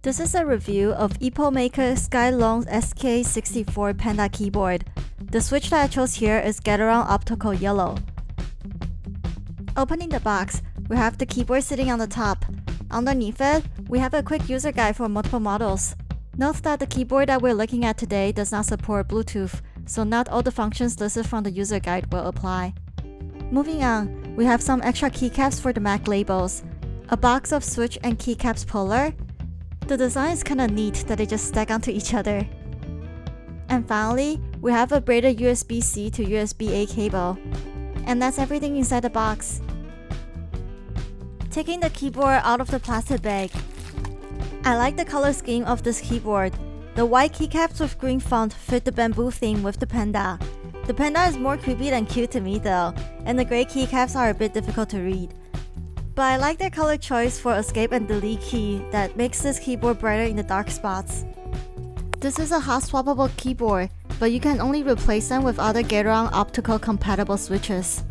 This is a review of EpoMaker Skylong SK64 Panda keyboard. The switch that I chose here is Getaround Optical Yellow. Opening the box, we have the keyboard sitting on the top. Underneath it, we have a quick user guide for multiple models. Note that the keyboard that we're looking at today does not support Bluetooth, so not all the functions listed from the user guide will apply. Moving on, we have some extra keycaps for the Mac labels, a box of switch and keycaps puller. The design is kinda neat that they just stack onto each other. And finally, we have a braided USB-C to USB-A cable. And that's everything inside the box. Taking the keyboard out of the plastic bag. I like the color scheme of this keyboard. The white keycaps with green font fit the bamboo theme with the panda. The panda is more creepy than cute to me though, and the gray keycaps are a bit difficult to read. But I like their color choice for escape and delete key that makes this keyboard brighter in the dark spots. This is a hot swappable keyboard, but you can only replace them with other Getaround optical compatible switches.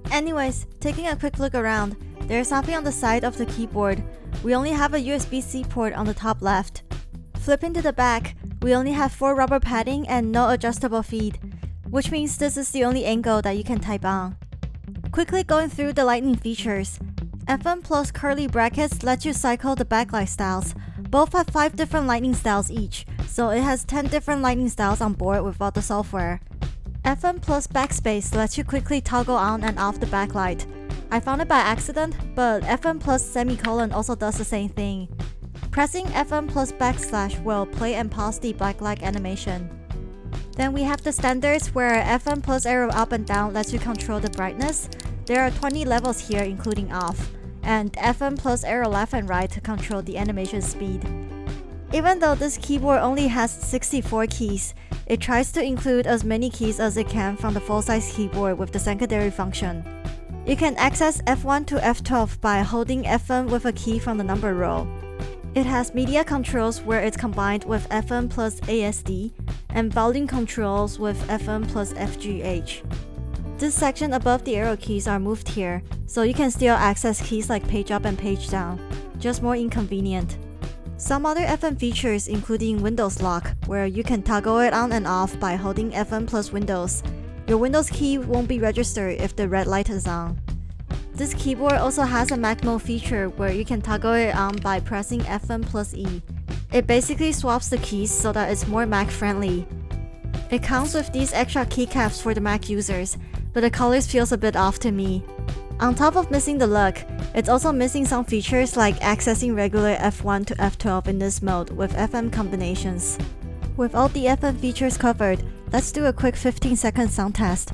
Anyways, taking a quick look around, there's nothing on the side of the keyboard. We only have a USB-C port on the top left. Flipping to the back, we only have 4 rubber padding and no adjustable feed, which means this is the only angle that you can type on. Quickly going through the lighting features. FM Plus curly brackets let you cycle the backlight styles. Both have 5 different lighting styles each, so it has 10 different lighting styles on board without the software. FM Plus backspace lets you quickly toggle on and off the backlight. I found it by accident, but FM Plus semicolon also does the same thing. Pressing FM Plus backslash will play and pause the backlight animation. Then we have the standards where FM Plus arrow up and down lets you control the brightness. There are 20 levels here including off, and FM Plus arrow left and right to control the animation speed. Even though this keyboard only has 64 keys, it tries to include as many keys as it can from the full-size keyboard with the secondary function. You can access F1 to F12 by holding FM with a key from the number row. It has media controls where it's combined with FM plus ASD, and volume controls with FM plus FGH. This section above the arrow keys are moved here, so you can still access keys like page up and page down, just more inconvenient. Some other FM features including Windows Lock, where you can toggle it on and off by holding FM plus Windows. Your Windows key won't be registered if the red light is on. This keyboard also has a Mac mode feature where you can toggle it on by pressing FM plus E. It basically swaps the keys so that it's more Mac friendly. It comes with these extra keycaps for the Mac users, but the colors feels a bit off to me. On top of missing the look, it's also missing some features like accessing regular F1 to F12 in this mode with FM combinations. With all the FM features covered, let's do a quick 15-second sound test.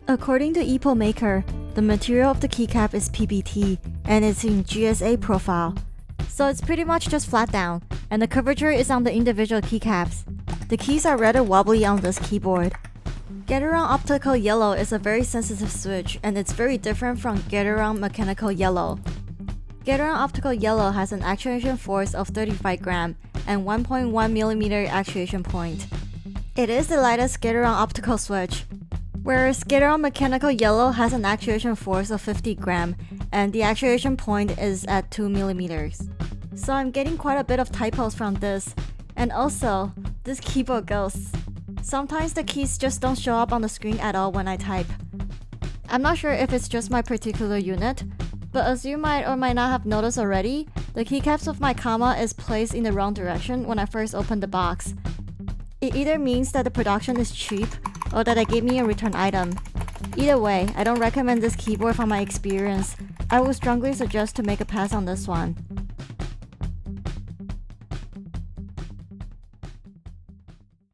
According to EpoMaker, the material of the keycap is PBT and it's in GSA profile. So it's pretty much just flat down, and the curvature is on the individual keycaps. The keys are rather wobbly on this keyboard. Getaround Optical Yellow is a very sensitive switch, and it's very different from Getaround Mechanical Yellow. Getaround Optical Yellow has an actuation force of 35 gram and 1.1mm actuation point. It is the lightest Getaround optical switch, whereas Getaround Mechanical Yellow has an actuation force of 50 gram and the actuation point is at 2mm. So I'm getting quite a bit of typos from this, and also, this keyboard ghosts. Sometimes the keys just don't show up on the screen at all when I type. I'm not sure if it's just my particular unit, but as you might or might not have noticed already, the keycaps of my comma is placed in the wrong direction when I first opened the box. It either means that the production is cheap, or that they gave me a return item. Either way, I don't recommend this keyboard from my experience. I would strongly suggest to make a pass on this one.